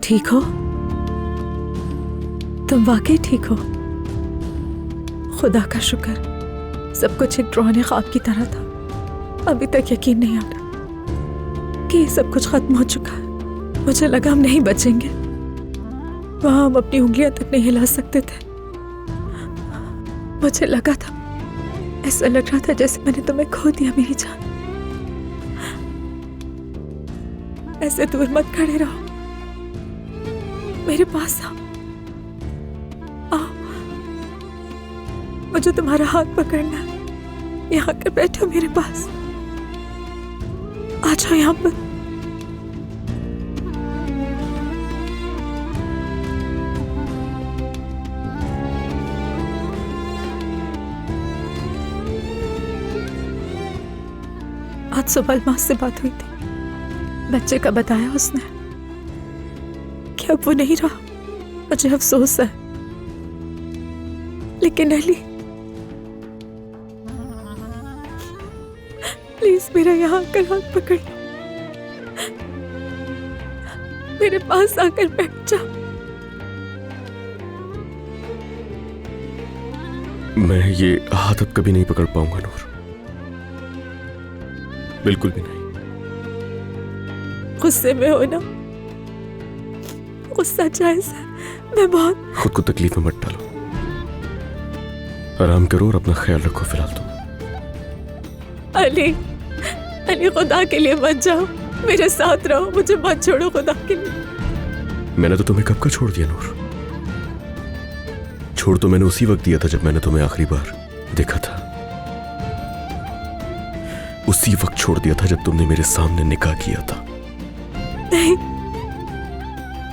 ठीक हो? तुम वाकई ठीक हो? खुदा का शुक्र, सब कुछ एक डरावने ख्वाब की तरह था। अभी तक यकीन नहीं आ रहा कि सब कुछ खत्म हो चुका है। मुझे लगा हम नहीं बचेंगे। वहां हम अपनी उंगलियां तक नहीं हिला सकते थे। मुझे लगा था, ऐसा लग रहा था जैसे मैंने तुम्हें खो दिया मेरी जान। ऐसे दूर मत खड़े रहो, मेरे पास आओ। मुझे तुम्हारा हाथ पकड़ना है। यहाँ आकर बैठो मेरे पास। आ जाओ यहाँ पर। आज सुबह अलमास से बात हुई थी। बच्चे का बताया उसने कि अब वो नहीं रहा। मुझे अफसोस है, लेकिन अली प्लीज मेरा यहाँ आकर हाथ पकड़ लो। मेरे पास आकर बैठ जाओ। मैं ये हाथ अब कभी नहीं पकड़ पाऊंगा नूर, बिल्कुल भी नहीं। गुस्से में हो ना? गुस्सा जायज है। मैं बहुत खुद को तकलीफ में मत डालो, आराम करो और अपना ख्याल रखो फिलहाल तो। अली, अली खुदा के लिए मत जाओ, मेरे साथ रहो, मुझे मत छोड़ो खुदा के लिए। मैंने तो तुम्हें कब का छोड़ दिया नूर। छोड़ तो मैंने उसी वक्त दिया था जब मैंने तुम्हें आखिरी बार देखा था। उसी वक्त छोड़ दिया था जब तुमने मेरे सामने निकाह किया था। नहीं,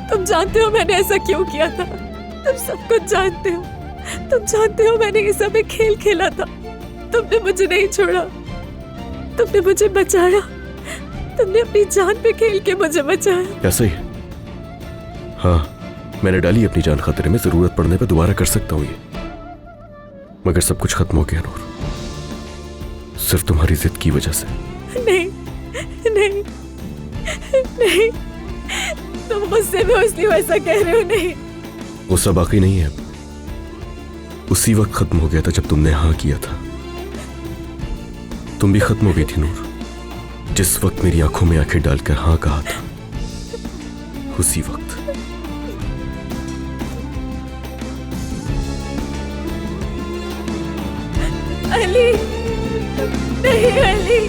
तुम जानते हो मैंने ऐसा क्यों किया था। तुम सब कुछ जानते हो। तुम जानते हो मैंने ये सब एक खेल खेला था। तुमने मुझे नहीं छोड़ा, तुमने मुझे बचाया। तुमने अपनी जान पे खेल के मुझे बचाया। ऐसा ही? हाँ, मैंने डाली अपनी जान खतरे में। जरूरत पड़ने पे दोबारा कर सकता हूं ये, मगर सब कुछ खत्म हो गया नूर, सिर्फ तुम्हारी जिद की वजह से। नहीं नहीं नहीं, तुम गुस्से में हो इसलिए वैसा कह रहे हो। नहीं, गुस्सा बाकी नहीं है, उसी वक्त खत्म हो गया था जब तुमने हाँ किया था। तुम भी खत्म हो गई थी नूर, जिस वक्त मेरी आंखों में आंखें डालकर हाँ कहा था। उसी वक्त। अली, नहीं अली,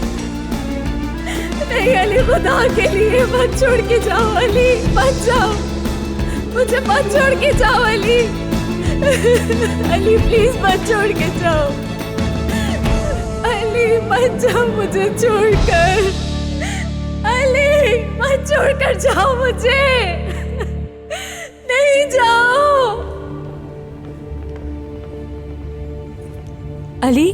नहीं अली, खुदा के लिए मत छोड़ के जाओ। अली मत जाओ, मुझे मत छोड़ के जाओ। अली, अली प्लीज मत छोड़ के जाओ। अली मत जाओ मुझे छोड़कर। अली मत छोड़कर जाओ मुझे। नहीं जाओ। अली,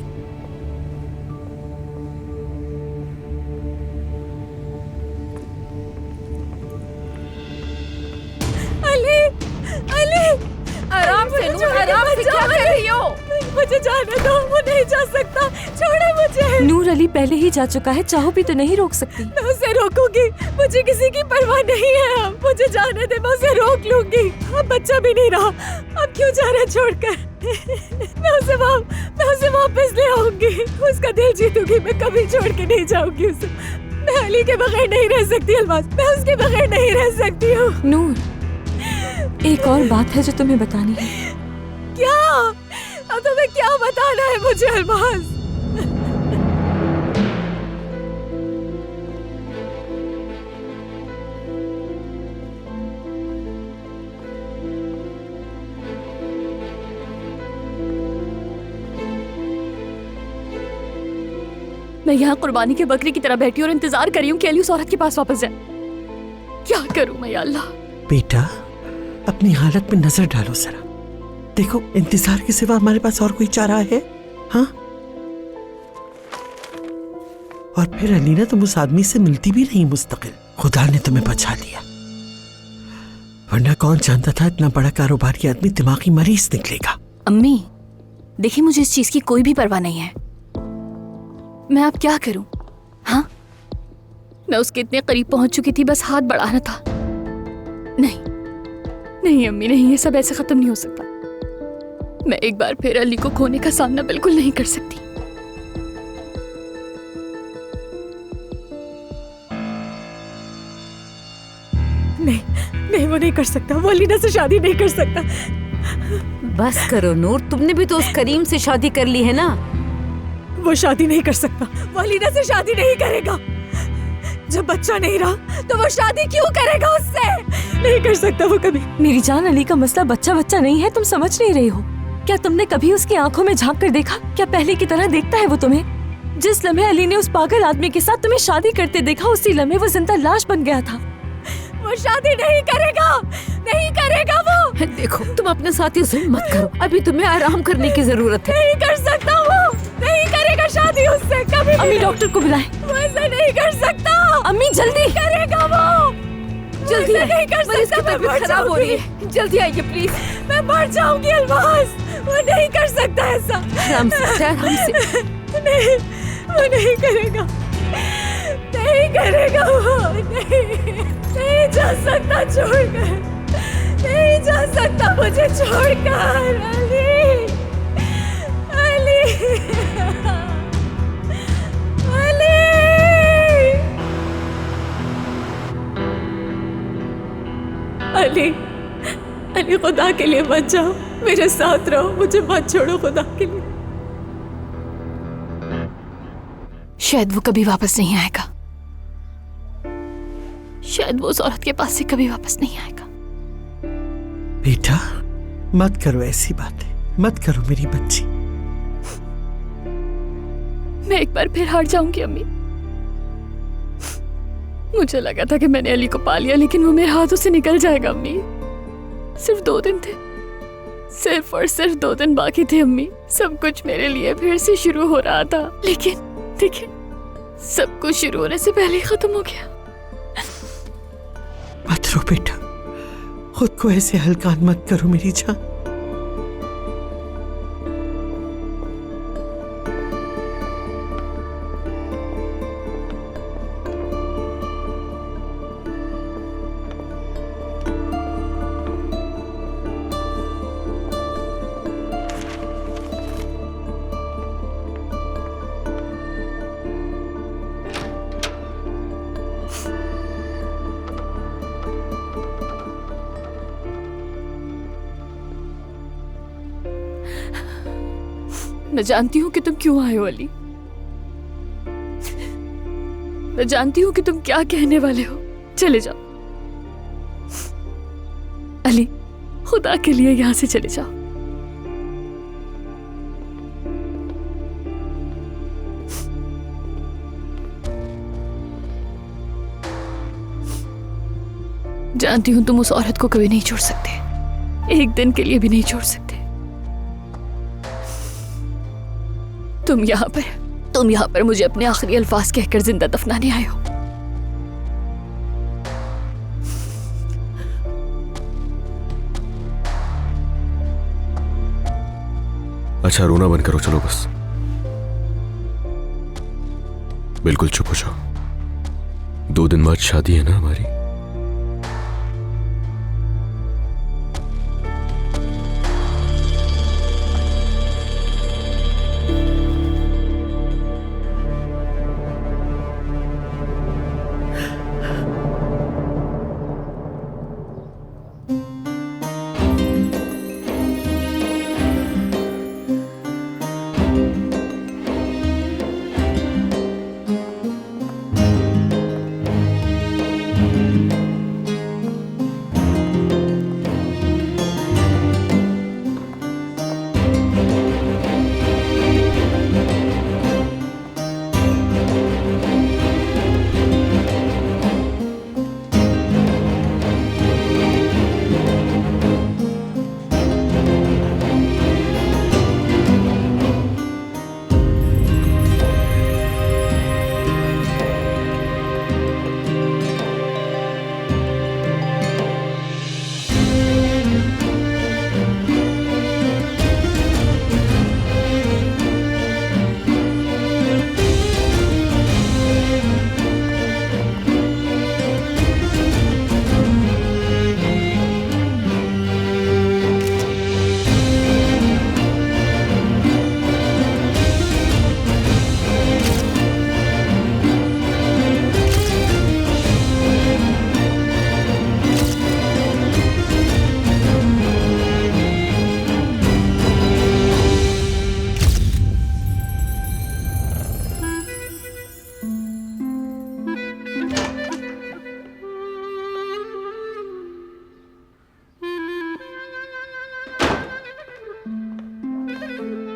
आराम से नूर, आराम से। क्या कर रही हो? मुझे जाने दो, वो नहीं जा सकता। छोड़ो मुझे। नूर अली पहले ही जा चुका है, चाहो भी तो नहीं रोक सकती। मैं उसे रोकूंगी, मुझे किसी की परवाह नहीं है। अब मुझे जाने दे, मैं उसे रोक लूंगी। अब बच्चा भी नहीं रहा, अब क्यों जा रहा छोड़कर? मैं उसे वापस ले आऊंगी, उसका दिल जीतूंगी। मैं कभी छोड़ के नहीं जाऊंगी उसे। मैं अली के बगैर नहीं रह सकती अलमास, मैं उसके बगैर नहीं रह सकती हूँ। नूर, एक और बात है जो तुम्हें बतानी है। क्या? अब तुम्हें क्या बताना है मुझे अलमास? मैं यहाँ कुर्बानी के बकरी की तरह बैठी और इंतजार कर रही हूँ कि अली उस औरत के पास वापस जाए। क्या करूँ मैं या अल्लाह? बेटा, अपनी हालत में नजर डालो जरा। देखो, इंतजार के सिवा हमारे पास और कोई चारा है? हाँ? और फिर अलीना, तुम उस आदमी से मिलती भी नहीं मुस्तकिल। खुदा ने तुम्हें बचा लिया, वरना कौन जानता था इतना बड़ा कारोबारी आदमी दिमागी मरीज निकलेगा। अम्मी देखिए, मुझे इस चीज की कोई भी परवाह नहीं है। मैं अब क्या करूं? हाँ, मैं उसके इतने करीब पहुंच चुकी थी, बस हाथ बढ़ाना था। नहीं, नहीं अम्मी नहीं, ये सब ऐसे खत्म नहीं हो सकता। मैं एक बार फिर अली को खोने का सामना बिल्कुल नहीं कर सकती। नहीं नहीं, वो नहीं कर सकता, वो अलीना से शादी नहीं कर सकता। बस करो नूर, तुमने भी तो उस करीम से शादी कर ली है ना। वो शादी नहीं कर सकता, वो अलीना से शादी नहीं करेगा। जब बच्चा नहीं रहा तो वो शादी क्यों करेगा उससे? नहीं कर सकता वो कभी। मेरी जान, अली का मसला बच्चा बच्चा नहीं है, तुम समझ नहीं रही हो। क्या तुमने कभी उसकी आंखों में झांक कर देखा? क्या पहले की तरह देखता है वो तुम्हें? जिस लम्हे अली ने उस पागल आदमी के साथ तुम्हें शादी करते देखा, उसी लम्हे वो जिंदा लाश बन गया था। वो शादी नहीं करेगा, नहीं करेगा वो। देखो तुम अपने साथी से मत करो, अभी तुम्हें आराम करने की जरूरत है। नहीं कर सकता वो, नहीं करेगा शादी उससे कभी। अम्मी डॉक्टर को बुलाएं। वो ऐसा नहीं कर सकता। अम्मी जल्दी करेगा वो, जल्दी ऐसे नहीं कर मरीज की सकता। मैं तबीयत मर खराब हो रही जाऊंगी। है, जल्दी आइए प्लीज। मैं मर जाऊंगी अल्मास, वो नहीं कर सकता ऐसा। आराम से आराम से। नहीं, वो नहीं करेगा, नहीं करेगा वो। नहीं जा सकता छोड़कर, नहीं जा सकता मुझे छोड़कर। अली, अली, अली। अली, अली खुदा के लिए मत जाओ, मेरे साथ रहो, मुझे मत छोड़ो खुदा के लिए। शायद वो कभी वापस नहीं आएगा। शायद वो उस औरत के पास से कभी वापस नहीं आएगा। बेटा मत करो ऐसी बातें, मत करो मेरी बच्ची। मैं एक बार फिर हार जाऊंगी अम्मी। मुझे लगा था कि मैंने अली को पा लिया, लेकिन वो मेरे हाथों से निकल जाएगा अम्मी। सिर्फ 2 दिन थे, सिर्फ और सिर्फ 2 दिन बाकी थे अम्मी। सब कुछ मेरे लिए फिर से शुरू हो रहा था, लेकिन देखिए सब कुछ शुरू होने से पहले ही खत्म हो गया। मत रो बेटा, खुद को ऐसे हल्का मत करो मेरी जान। मैं जानती हूँ कि तुम क्यों आए हो अली। मैं जानती हूँ कि तुम क्या कहने वाले हो। चले जाओ अली, खुदा के लिए यहाँ से चले जाओ। जानती हूँ तुम उस औरत को कभी नहीं छोड़ सकते, एक दिन के लिए भी नहीं छोड़ सकते। तुम यहाँ पर मुझे अपने आखिरी अल्फाज कहकर जिंदा दफनाने आए हो। अच्छा रोना बंद करो, चलो बस बिल्कुल चुप हो जाओ। 2 दिन बाद शादी है ना हमारी।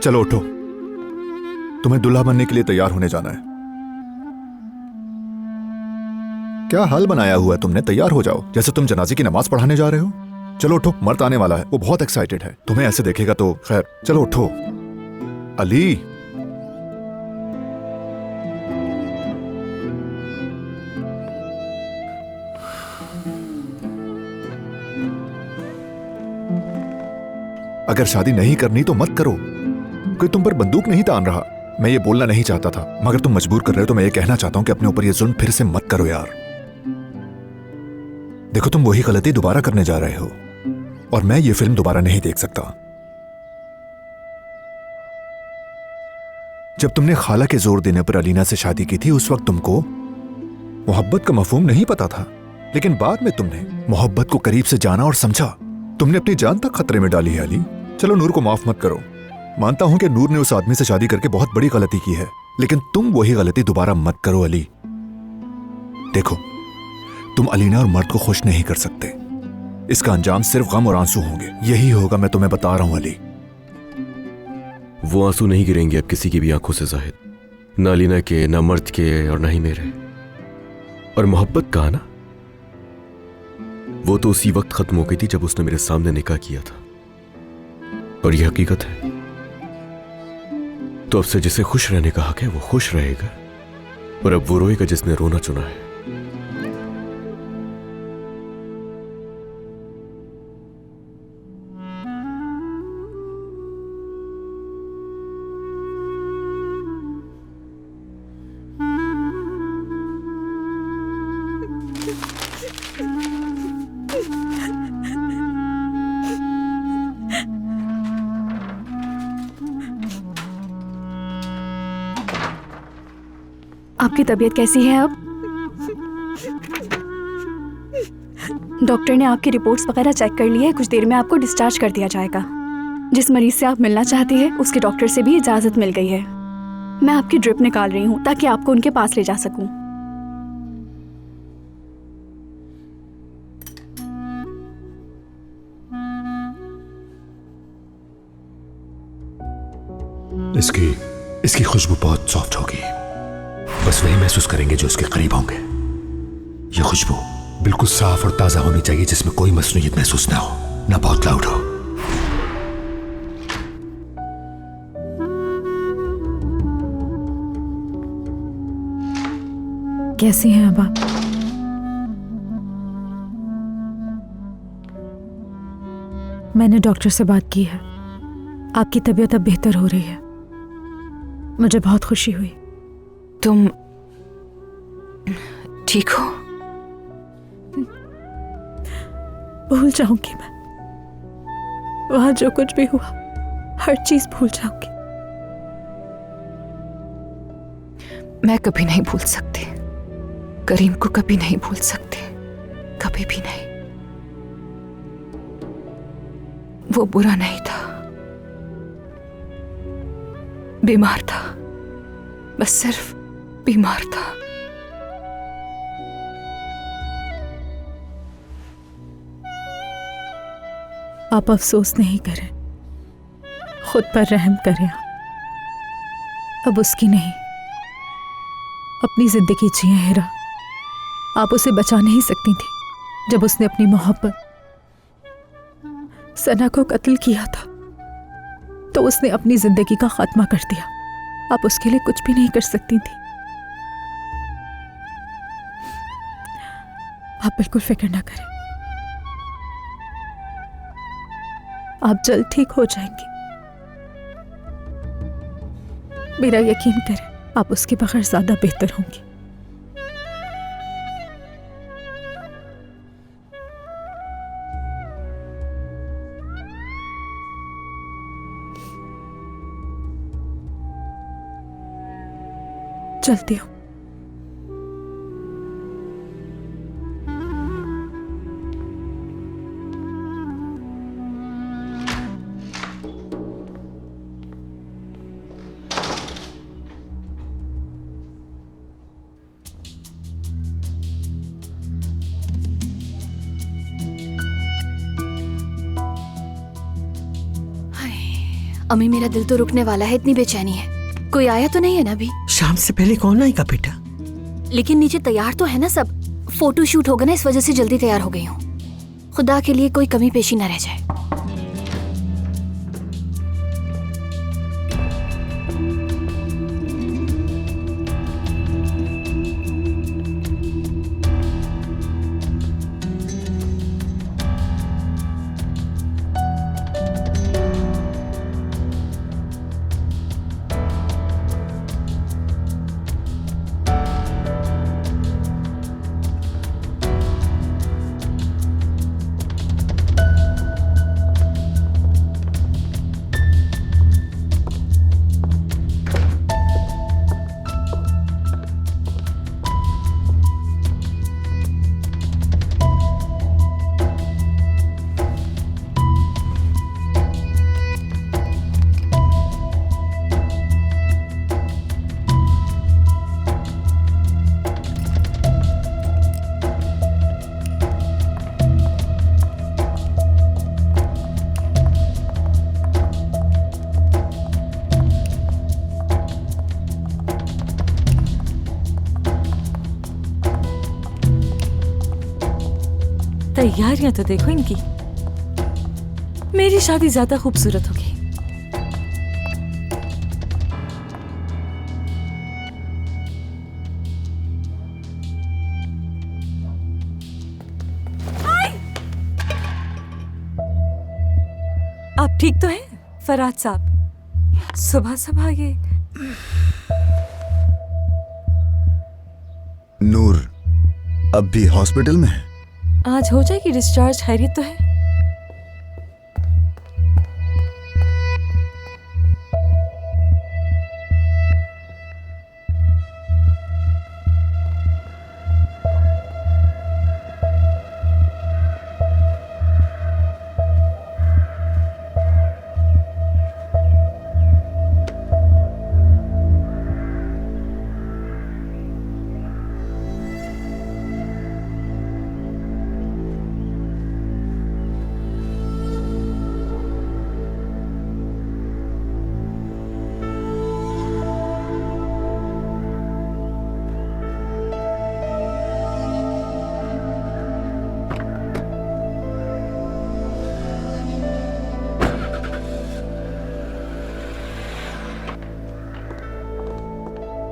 चलो उठो, तुम्हें दूल्हा बनने के लिए तैयार होने जाना है। क्या हाल बनाया हुआ है तुमने? तैयार हो जाओ, जैसे तुम जनाजे की नमाज पढ़ाने जा रहे हो। चलो उठो, मर्द आने वाला है, वो बहुत एक्साइटेड है, तुम्हें ऐसे देखेगा तो खैर। चलो उठो। अली, अगर शादी नहीं करनी तो मत करो, कोई तुम पर बंदूक नहीं तान रहा। मैं ये बोलना नहीं चाहता था, मगर तुम मजबूर कर रहे हो तो मैं ये कहना चाहता हूं कि अपने ऊपर ये जुल्म फिर से मत करो यार। देखो, तुम वही गलती दोबारा करने जा रहे हो और मैं ये फिल्म दोबारा नहीं देख सकता। जब तुमने खाला के जोर देने पर अलीना से शादी की थी, उस वक्त तुमको मोहब्बत का मफहूम नहीं पता था, लेकिन बाद में तुमने मोहब्बत को करीब से जाना और समझा। तुमने अपनी जान तक खतरे में डाली है अली। चलो नूर को माफ मत करो, मानता हूं कि नूर ने उस आदमी से शादी करके बहुत बड़ी गलती की है, लेकिन तुम वही गलती दोबारा मत करो अली। देखो, तुम अलीना और मर्द को खुश नहीं कर सकते, इसका अंजाम सिर्फ गम और आंसू होंगे। यही होगा, मैं तुम्हें बता रहा हूं अली। वो आंसू नहीं गिरेंगे अब किसी की भी आंखों से जाहिद, ना अलीना के, ना मर्द के और ना ही मेरे। और मोहब्बत कहा ना, वो तो उसी वक्त खत्म हो गई थी जब उसने मेरे सामने निकाह किया था, और यह हकीकत है। तो अब से जिसे खुश रहने का हक है वो खुश रहेगा, और अब वो रोएगा जिसने रोना चुना है। आपकी तबीयत कैसी है अब? डॉक्टर ने आपकी रिपोर्ट्स वगैरह चेक कर ली है, कुछ देर में आपको डिस्चार्ज कर दिया जाएगा। जिस मरीज से आप मिलना चाहती हैं उसके डॉक्टर से भी इजाज़त मिल गई है। मैं आपकी ड्रिप निकाल रही हूँ ताकि आपको उनके पास ले जा सकूँ। इसकी खुशबू बहुत सॉफ्ट होगी, बस वही महसूस करेंगे जो इसके करीब होंगे। ये खुशबू बिल्कुल साफ और ताजा होनी चाहिए, जिसमें कोई मसनूइयत महसूस ना हो, ना बहुत लाउड हो। कैसी हैं अब आप? मैंने डॉक्टर से बात की है, आपकी तबीयत अब बेहतर हो रही है। मुझे बहुत खुशी हुई। तुम ठीक हो? भूल जाऊंगी मैं, वहां जो कुछ भी हुआ हर चीज भूल जाऊंगी। मैं कभी नहीं भूल सकती, करीम को कभी नहीं भूल सकती, कभी भी नहीं। वो बुरा नहीं था, बीमार था, बस सिर्फ बीमार था। आप अफसोस नहीं करें, खुद पर रहम करें। अब उसकी नहीं, अपनी जिंदगी जिए हिरा। आप उसे बचा नहीं सकती थी जब उसने अपनी मोहब्बत सना को कत्ल किया था, तो उसने अपनी जिंदगी का खात्मा कर दिया। आप उसके लिए कुछ भी नहीं कर सकती थी। आप बिल्कुल फिक्र ना करें, आप जल्द ठीक हो जाएंगी। मेरा यकीन करें, आप उसके बगैर ज्यादा बेहतर होंगी। चलती हूँ। अम्मी मेरा दिल तो रुकने वाला है, इतनी बेचैनी है। कोई आया तो नहीं है ना अभी? शाम से पहले कौन आएगा बेटा? लेकिन नीचे तैयार तो है ना सब? फोटो शूट होगा ना, इस वजह से जल्दी तैयार हो गई हूँ। खुदा के लिए कोई कमी पेशी न रह जाए। तैयारियां तो देखो इनकी। मेरी शादी ज्यादा खूबसूरत होगी। आप ठीक तो हैं फराज साहब? सुबह सुबह ये नूर अब भी हॉस्पिटल में है? आज हो जाएगी डिस्चार्ज। खैरियत तो है?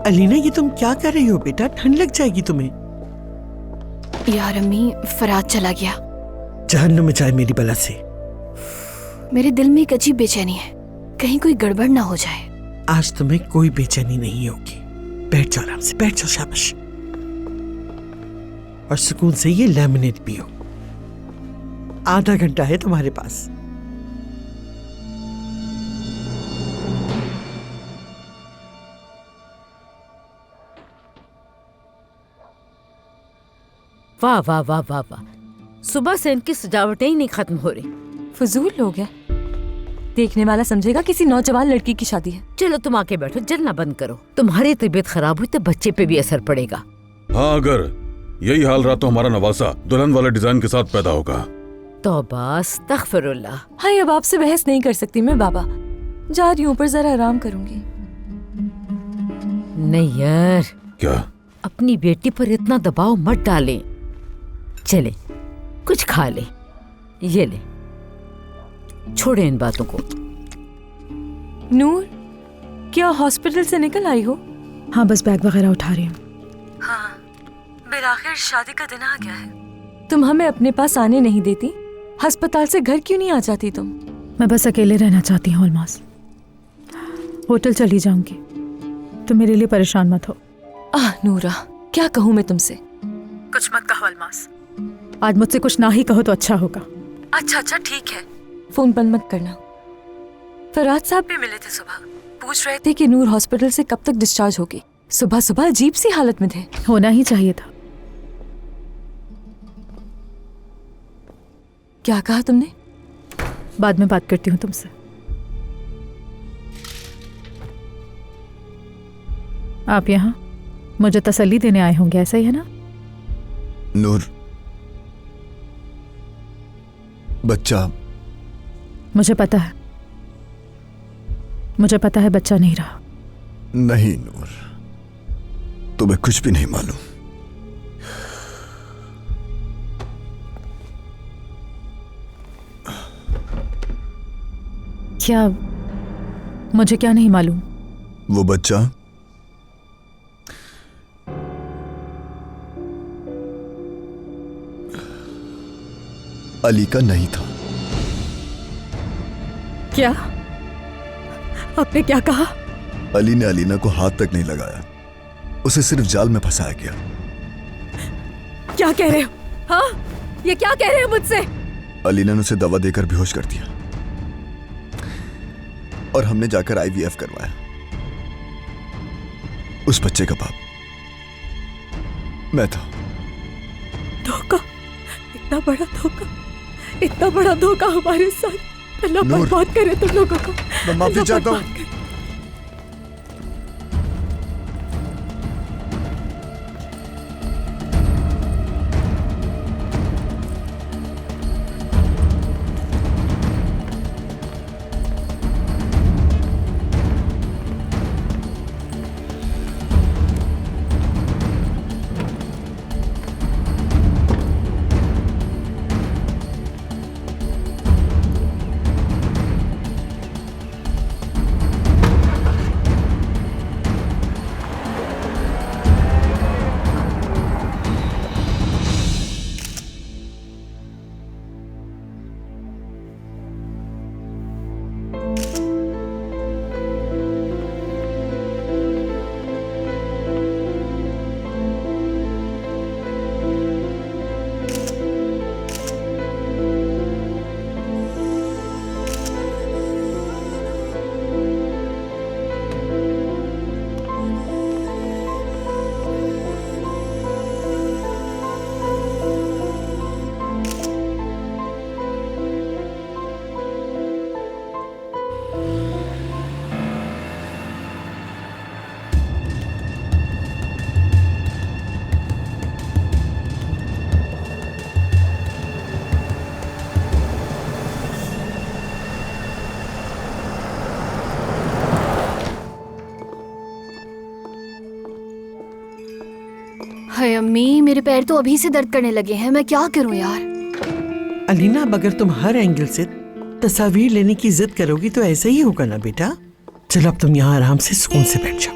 अलीना, ये तुम क्या कर रही हो बेटा? ठंड लग जाएगी तुम्हें। यार अम्मी, फराज चला गया। जहन्नुम में जाए मेरी बला से। मेरे दिल में एक अजीब बेचैनी है, कहीं कोई गड़बड़ ना हो जाए। आज तुम्हें कोई बेचैनी नहीं होगी। बैठ जाओ आराम से, बैठ जाओ, शाबाश। और सुकून से ये लेमनेड पियो। आधा घंटा है तुम्हारे पास। वाह वाह वाह वाह वाह, सुबह से इनकी सजावटें ही नहीं खत्म हो रही। फजूल लोग हैं। देखने वाला समझेगा किसी नौजवान लड़की की शादी है। चलो तुम आके बैठो, जलना बंद करो। तुम्हारी तबीयत खराब हुई तो बच्चे पे भी असर पड़ेगा। हाँ, अगर यही हाल रहा तो हमारा नवासा दुल्हन वाले डिजाइन के साथ पैदा होगा। तौबा अस्तगफिरुल्लाह। हाँ, अब आपसे बहस नहीं कर सकती मैं बाबा। जा रही हूँ ऊपर, जरा आराम करूंगी। नहीं यार, क्या? अपनी बेटी पर इतना दबाव मत डालें। चले कुछ खा ले। ये ले, छोड़े इन बातों को। नूर, क्या हॉस्पिटल से निकल आई हो? हाँ, बस बैग वगैरह उठा रही हूँ। हाँ, बिलाखिर शादी का दिन आ गया है। तुम हमें अपने पास आने नहीं देती? अस्पताल से घर क्यों नहीं आ जाती तुम? मैं बस अकेले रहना चाहती हूँ अलमास। होटल चली जाऊंगी, तुम मेरे लिए परेशान मत हो। नूरा, क्या कहूँ मैं तुमसे? कुछ मत कहो अलमास। आज मुझसे कुछ ना ही कहो तो अच्छा होगा। अच्छा ठीक है। फोन बंद मत करना। फराज साहब भी मिले थे सुबह, पूछ रहे थे कि नूर हॉस्पिटल से कब तक डिस्चार्ज होगी। सुबह सुबह अजीब सी हालत में थे। होना ही चाहिए था। क्या कहा तुमने? बाद में बात करती हूँ तुमसे। आप यहाँ मुझे तसल्ली देने आए होंगे, ऐसा ही है ना? नूर, बच्चा। मुझे पता है, मुझे पता है बच्चा नहीं रहा। नहीं नूर, तुम्हें कुछ भी नहीं मालूम। क्या? मुझे क्या नहीं मालूम? वो बच्चा अली का नहीं था। क्या? आपने क्या कहा? अली ने अलीना को हाथ तक नहीं लगाया, उसे सिर्फ जाल में फंसाया गया। क्या कह रहे हो? हाँ, ये क्या कह रहे हो मुझसे? अलीना ने उसे दवा देकर बेहोश कर दिया और हमने जाकर IVF करवाया। उस बच्चे का बाप मैं था। धोखा, इतना बड़ा धोखा, इतना बड़ा धोखा हमारे साथ। अल्लाह बर्बाद करे तुम लोगों को। मैं माफी चाहता हूं। हाय अम्मी, मेरे पैर तो अभी से दर्द करने लगे हैं। मैं क्या करूं यार? अलीना, अब अगर तुम हर एंगल से तस्वीर लेने की जिद करोगी तो ऐसा ही होगा ना बेटा। चलो अब तुम यहाँ आराम से सुकून से बैठ जाओ,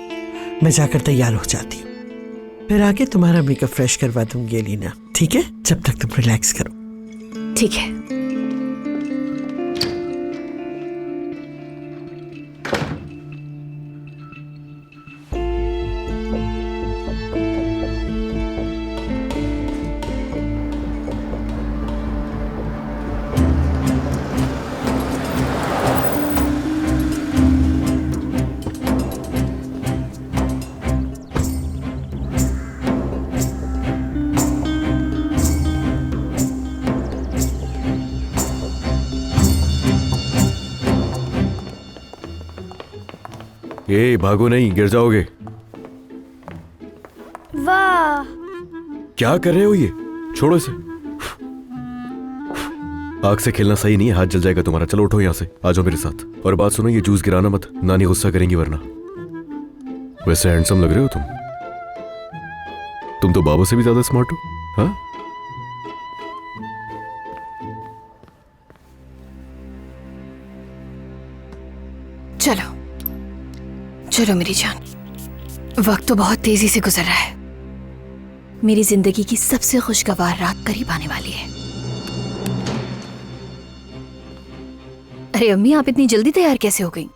मैं जाकर तैयार हो जाती हूँ, फिर आके तुम्हारा मेकअप फ्रेश करवा दूंगी अलीना, ठीक है? जब तक तुम रिलैक्स करो। ठीक है। ये भागो नहीं, गिर जाओगे। वाह, क्या कर रहे हो ये? छोड़ो इसे। आग से खेलना सही नहीं है, हाथ जल जाएगा तुम्हारा। चलो उठो यहाँ से, आ जाओ मेरे साथ। और बात सुनो, ये जूस गिराना मत, नानी गुस्सा करेंगी वरना। वैसे हैंडसम लग रहे हो तुम तो बाबू से भी ज्यादा स्मार्ट हो। हाँ, चलो चलो मेरी जान, वक्त तो बहुत तेजी से गुजर रहा है। मेरी जिंदगी की सबसे खुशगवार रात करीब आने वाली है। अरे अम्मी, आप इतनी जल्दी तैयार कैसे हो गई?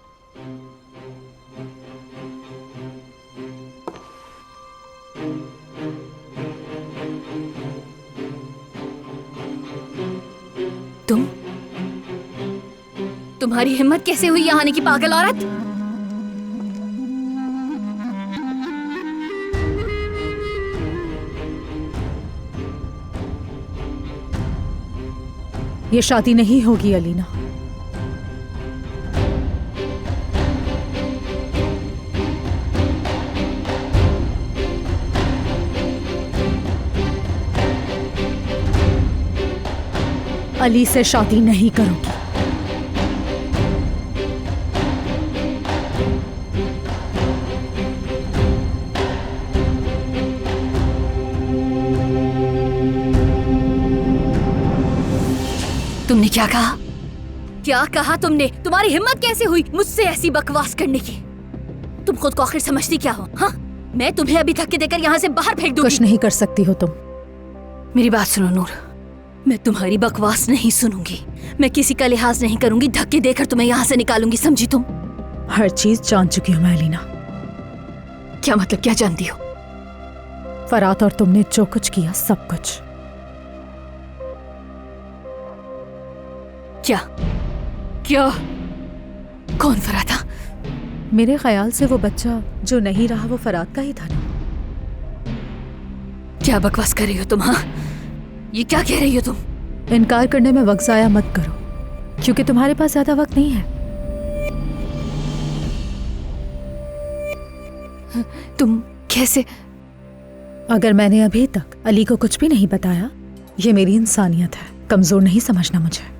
तुम्हारी हिम्मत कैसे हुई यहाँ आने की, पागल औरत? ये शादी नहीं होगी अलीना। अली से शादी नहीं करूंगी। क्या कहा? क्या कहा तुमने? तुम्हारी हिम्मत कैसे हुई मुझसे ऐसी बकवास करने की? तुम खुद को आखिर समझती क्या हो? हाँ, मैं तुम्हें अभी धक्के देकर यहाँ से बाहर फेंक दूंगी। कुछ नहीं कर सकती हो तुम। मेरी बात सुनो नूर, मैं तुम्हारी बकवास नहीं सुनूंगी। मैं किसी का लिहाज नहीं करूंगी, धक्के देकर तुम्हें यहाँ से निकालूंगी, समझी तुम? हर चीज जान चुकी हूँ मैं अलीना। क्या मतलब, क्या जानती हो? फरात और तुमने जो कुछ किया, सब कुछ। क्या क्या? कौन फरात था? मेरे ख्याल से वो बच्चा जो नहीं रहा वो फरात का ही था ना। क्या बकवास कर रही हो तुम? हाँ, ये क्या कह रही हो तुम? इनकार करने में वक्त जाया मत करो, क्योंकि तुम्हारे पास ज्यादा वक्त नहीं है। तुम कैसे? अगर मैंने अभी तक अली को कुछ भी नहीं बताया, ये मेरी इंसानियत है। कमजोर नहीं समझना मुझे।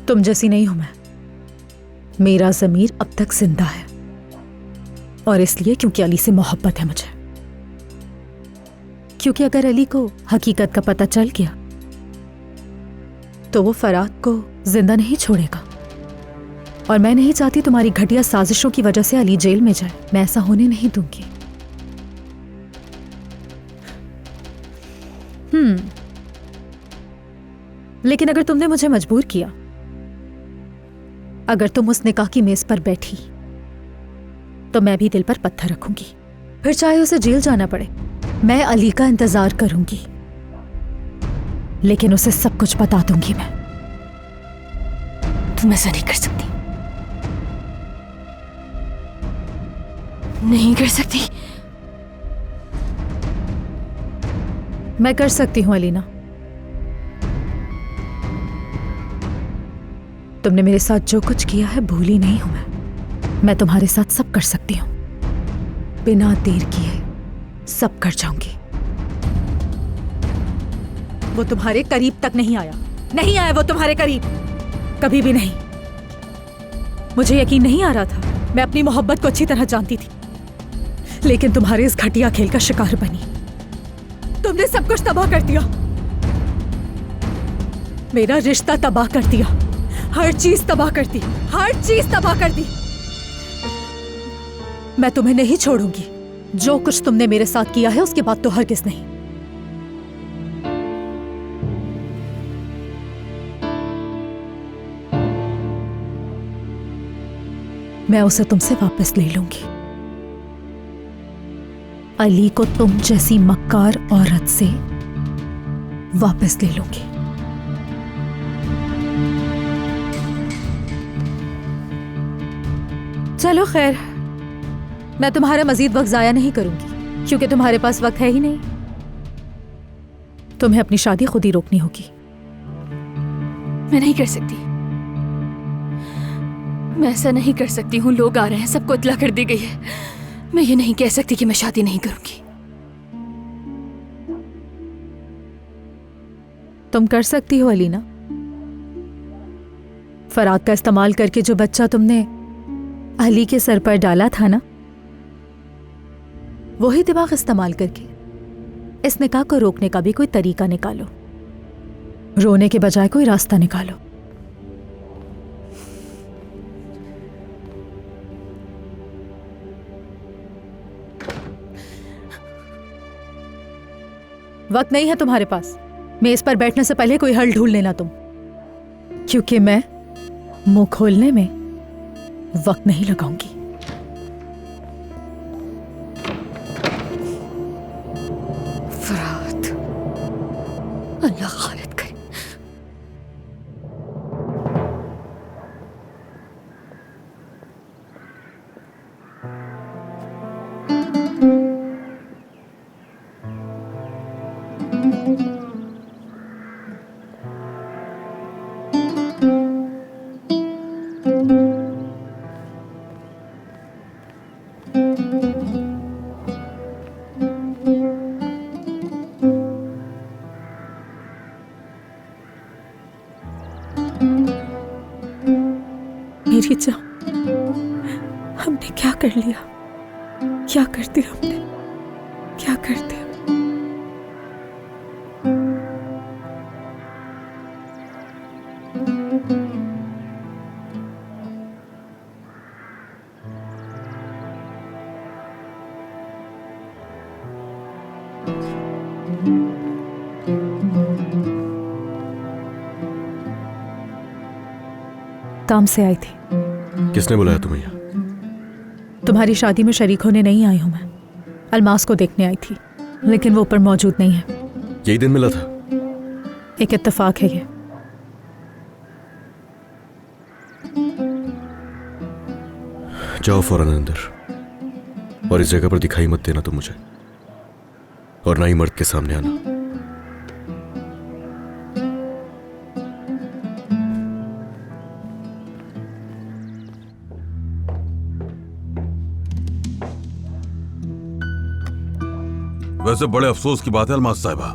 तुम जैसी नहीं हूं मैं। मेरा ज़मीर अब तक जिंदा है, और इसलिए क्योंकि अली से मोहब्बत है मुझे। क्योंकि अगर अली को हकीकत का पता चल गया तो वो फरात को जिंदा नहीं छोड़ेगा, और मैं नहीं चाहती तुम्हारी घटिया साजिशों की वजह से अली जेल में जाए। मैं ऐसा होने नहीं दूंगी। लेकिन अगर तुमने मुझे मजबूर किया, अगर तुम उस निकाह की मेज पर बैठी, तो मैं भी दिल पर पत्थर रखूंगी। फिर चाहे उसे जेल जाना पड़े, मैं अली का इंतजार करूंगी, लेकिन उसे सब कुछ बता दूंगी मैं। तुम ऐसा नहीं कर सकती, नहीं कर सकती। मैं कर सकती हूं अलीना। तुमने मेरे साथ जो कुछ किया है भूली नहीं हूं मैं तुम्हारे साथ सब कर सकती हूं। बिना देर किए सब कर जाऊंगी। वो तुम्हारे करीब तक नहीं आया, नहीं आया वो तुम्हारे करीब, कभी भी नहीं। मुझे यकीन नहीं आ रहा था। मैं अपनी मोहब्बत को अच्छी तरह जानती थी, लेकिन तुम्हारे इस घटिया खेल का शिकार बनी। तुमने सब कुछ तबाह कर दिया, मेरा रिश्ता तबाह कर दिया, हर चीज तबाह कर दी, हर चीज तबाह कर दी। मैं तुम्हें नहीं छोड़ूंगी। जो कुछ तुमने मेरे साथ किया है उसके बाद तो हरगिज़ नहीं। मैं उसे तुमसे वापस ले लूंगी। अली को तुम जैसी मक्कार औरत से वापस ले लूंगी। चलो खैर, मैं तुम्हारा मजीद वक्त जाया नहीं करूंगी, क्योंकि तुम्हारे पास वक्त है ही नहीं। तुम्हें अपनी शादी खुद ही रोकनी होगी। मैं नहीं कर सकती, मैं ऐसा नहीं कर सकती हूँ। लोग आ रहे हैं, सबको इत्तला कर दी गई है। मैं ये नहीं कह सकती कि मैं शादी नहीं करूंगी। तुम कर सकती हो अलीना। फरात का इस्तेमाल करके जो बच्चा तुमने अली के सर पर डाला था ना, वही दिमाग इस्तेमाल करके इस निकाह को रोकने का भी कोई तरीका निकालो। रोने के बजाय कोई रास्ता निकालो। वक्त नहीं है तुम्हारे पास। मेज पर बैठने से पहले कोई हल ढूंढ लेना तुम, क्योंकि मैं मुंह खोलने में वक्त नहीं लगाऊंगी। फरात, अल्लाह खालिद करे। मेरी जान, हमने क्या कर लिया? क्या कर दिया हमने? क्या कर दिया? काम से आई थी। किसने बुलाया तुम्हें यहाँ? तुम्हारी शादी में शरीक होने नहीं आई हूं मैं। अलमास को देखने आई थी, लेकिन वो ऊपर मौजूद नहीं है। यही दिन मिला था? एक इत्तेफाक है ये। जाओ फौरन अंदर, और इस जगह पर दिखाई मत देना तुम मुझे, और ना ही मर्द के सामने आना। वैसे बड़े अफसोस की बात है अलमास साहिबा,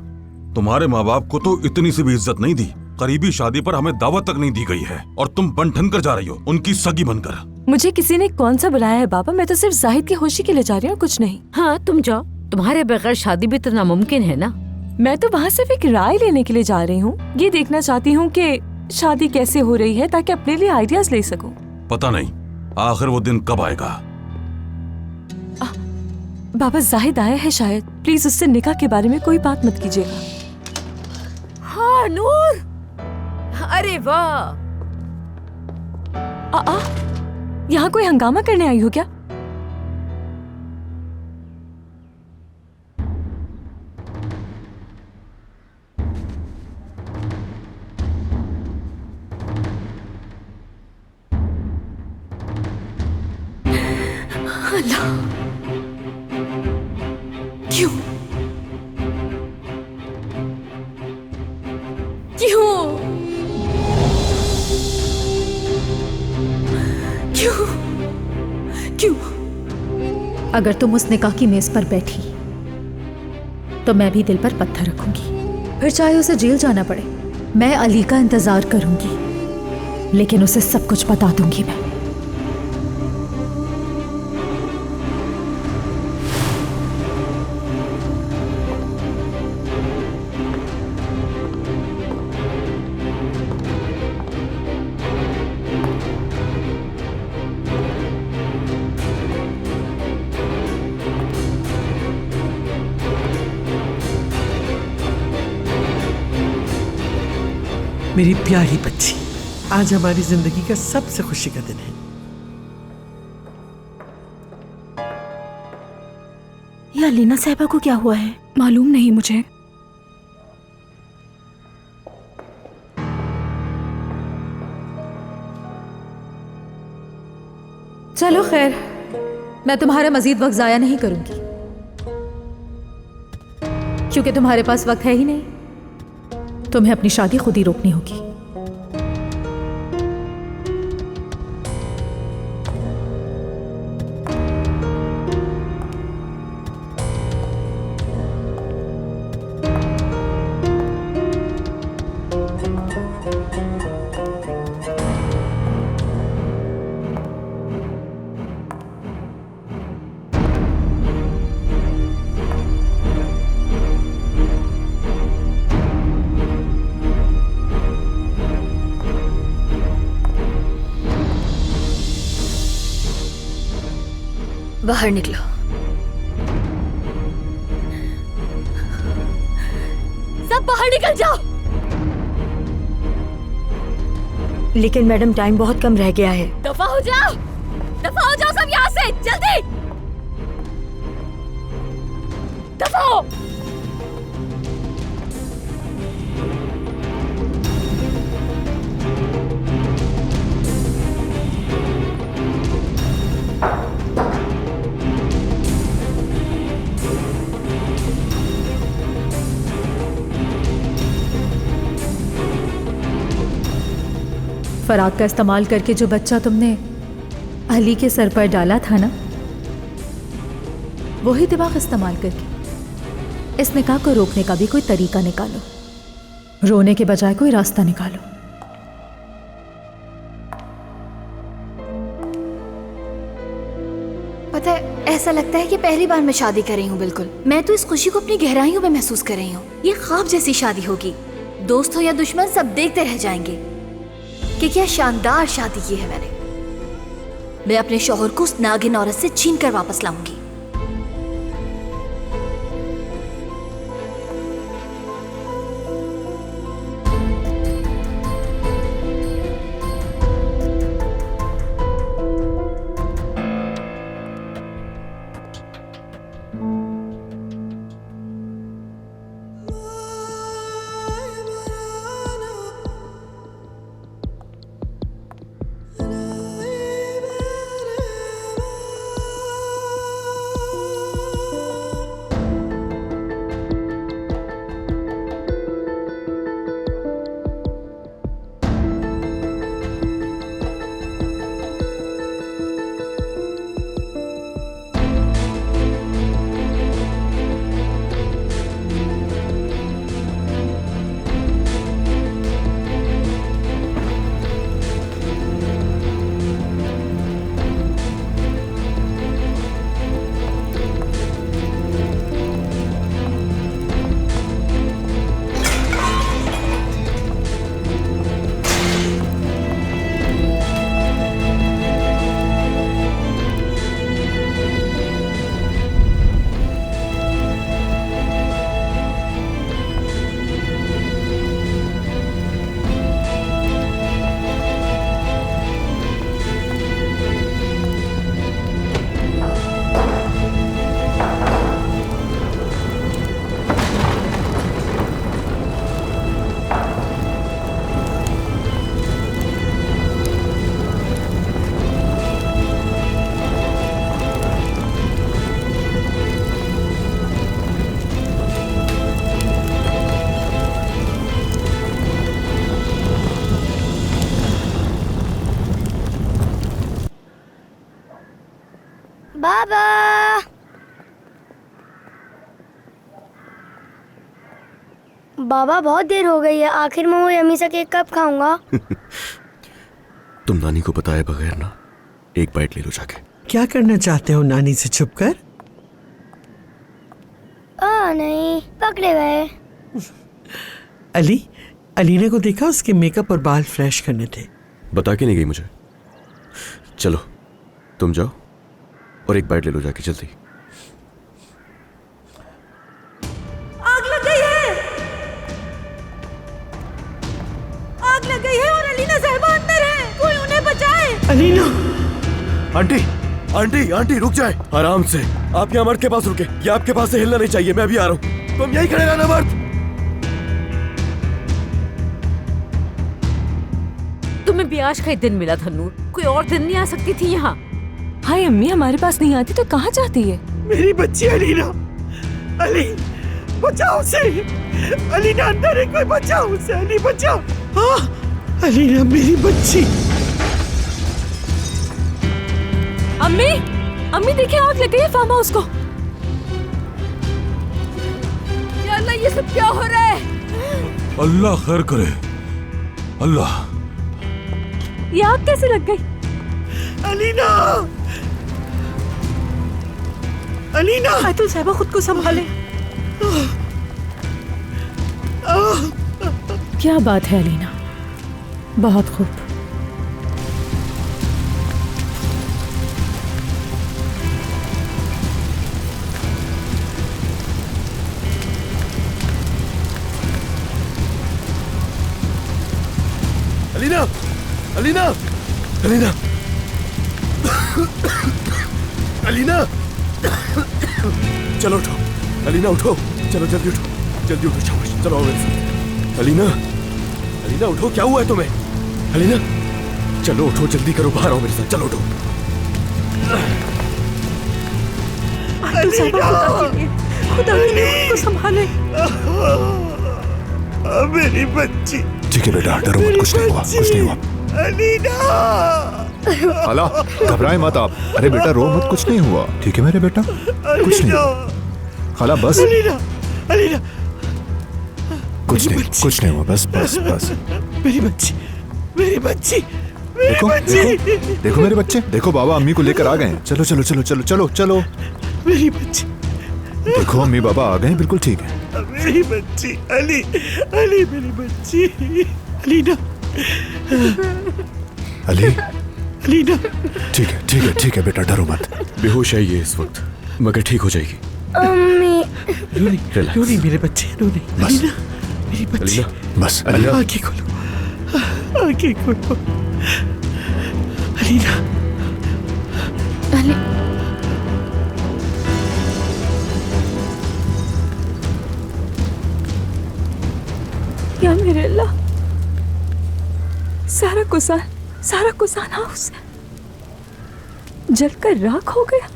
तुम्हारे माँ बाप को तो इतनी सी भी इज्जत नहीं दी। करीबी शादी पर हमें दावत तक नहीं दी गई है, और तुम बन ठन कर जा रही हो उनकी सगी बनकर। मुझे किसी ने कौन सा बुलाया है बाबा? मैं तो सिर्फ जाहिद की खुशी के लिए जा रही हूँ, कुछ नहीं। हाँ तुम जाओ, तुम्हारे बगैर शादी भी तो नामुमकिन है ना। मैं तो वहाँ सिर्फ एक राय लेने के लिए जा रही हूँ। ये देखना चाहती हूँ कि शादी कैसे हो रही है, ताकि अपने लिए आइडियाज ले सकूं। पता नहीं आखिर वो दिन कब आएगा। बाबा जाहिद आया है शायद, प्लीज उससे निकाह के बारे में कोई बात मत कीजिएगा। हाँ नूर, अरे वाह। यहाँ कोई हंगामा करने आई हो क्या? क्यों? क्यों? क्यों? क्यों? अगर तुम उस निकाह की मेज पर बैठी तो मैं भी दिल पर पत्थर रखूंगी, फिर चाहे उसे जेल जाना पड़े। मैं अली का इंतजार करूंगी, लेकिन उसे सब कुछ बता दूंगी मैं। मेरी प्यारी बच्ची, आज हमारी जिंदगी का सबसे खुशी का दिन है। ये अलीना साहिबा को क्या हुआ है? मालूम नहीं मुझे। चलो खैर, मैं तुम्हारा मजीद वक्त जाया नहीं करूंगी, क्योंकि तुम्हारे पास वक्त है ही नहीं। तुम्हें अपनी शादी खुद ही रोकनी होगी। बाहर निकलो। सब बाहर निकल जाओ। लेकिन मैडम टाइम बहुत कम रह गया है। दफा हो जाओ, दफा हो जाओ सब यहाँ से, जल्दी दफा हो। फराग का इस्तेमाल करके जो बच्चा तुमने अली के सर पर डाला था ना, वही दिमाग इस्तेमाल करके इस निकाह को रोकने का भी कोई तरीका निकालो। रोने के बजाय कोई रास्ता निकालो। पता है, ऐसा लगता है कि पहली बार मैं शादी कर रही हूँ। बिल्कुल, मैं तो इस खुशी को अपनी गहराइयों में महसूस कर रही हूँ। ये ख्वाब जैसी शादी होगी। दोस्त हो या दुश्मन, सब देखते रह जाएंगे कि क्या शानदार शादी की है मैंने। मैं अपने शौहर को उस नागिन औरत से छीन कर वापस लाऊंगी। बाबा। बाबा बहुत देर हो गई है, आखिर मैं वो यम्मी सा केक कब खाऊंगा? तुम नानी को बताए बगैर ना एक बाइट ले लो जाके। क्या करना चाहते हो नानी से छुपकर? नहीं, पकड़े गए। अलीना को देखा, उसके मेकअप और बाल फ्रेश करने थे। बता के नहीं गई मुझे। चलो तुम जाओ और एक बाइट ले लो जाके जल्दी। आग लग गई है, आग लग गई है और अलीना साहिबा अंदर है, कोई उन्हें बचाए। अलीना! आंटी आंटी आंटी रुक जाए, आराम से। आप यहाँ मर्द के पास रुके, ये आपके पास से हिलना नहीं चाहिए। मैं अभी आ रहा हूँ, तुम यहीं खड़े रहना मर्द। तुम्हें भी आज का ही दिन मिला था नूर, कोई और दिन नहीं आ सकती थी यहाँ। हाय अम्मी, हमारे पास नहीं आती तो कहाँ जाती है? मेरी बच्ची अलीना, अली बचाओ उसे। अलीना अंदर है, कोई बचाओ उसे। अली बचाओ। हाँ अलीना मेरी बच्ची। अम्मी, अम्मी देखिए आग लग गई है फार्म हाउस को। या अल्लाह, ये सब क्या हो रहा है? अल्लाह खैर करे। अल्लाह, ये आग कैसे लग गई? अलीना! अलीना! आयतुल साहिबा खुद को संभाले। क्या बात है अलीना, बहुत खूब। अलीना अलीना अलीना अलीना, चलो उठो। अलीना उठो, चलो जल्दी उठो, जल्दी उठो, शाबाश, चलो आओ मेरे साथ। अलीना अलीना उठो, क्या हुआ है तुम्हें? अलीना चलो उठो, जल्दी करो, बाहर आओ मेरे साथ, चलो उठो। खुदा के लिए खुद को संभाले। मेरी बच्ची। ठीक है बेटा, डरो मत, कुछ नहीं हुआ, कुछ नहीं हुआ। अलीना! खाला घबराए मत आप। अरे बेटा रो मत, कुछ नहीं हुआ। ठीक है मेरे बेटा, कुछ नहीं हुआ। खाला बस। अलीना! अलीना! कुछ नहीं हुआ, बस बस बस। मेरी बच्ची, मेरी बच्ची, मेरी देखो बच्ची। देखो देखो मेरे बच्चे, देखो बाबा अम्मी को लेकर आ गए हैं। चलो चलो चलो चलो चलो चलो। मेरी बच्ची। देखो अम्मी बाबा आ गए हैं, बिल्कुल ठीक है। मेरी बच्ची अली, अली मेरी बच्ची। अलीना! अली, अलीना! ठीक है ठीक है ठीक है बेटा, डरो मत। बेहोश है ये इस वक्त, मगर ठीक हो जाएगी। अम्मी, रिलैक्स। रो नहीं मेरे बच्चे, रो नहीं। बस। अलीना मेरी बच्ची। अलीना बस अली, आंखें खोलो, आंखें खोलो। अलीना! या मेरे अल्लाह, सारा कुसान हाउस जलकर राख हो गया।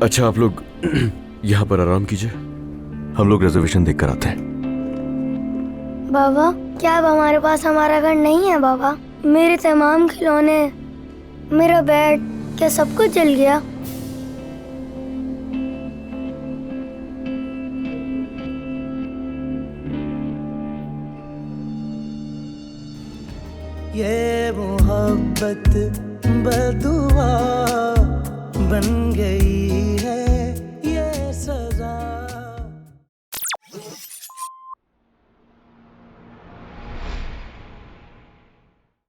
अच्छा आप लोग यहाँ पर आराम कीजिए, हम लोग रिजर्वेशन देख कर आते हैं। बाबा क्या अब हमारे पास हमारा घर नहीं है? बाबा मेरे तमाम खिलौने, मेरा बेड, क्या सब कुछ जल गया? ये मोहब्बत बदुआ बन गई है।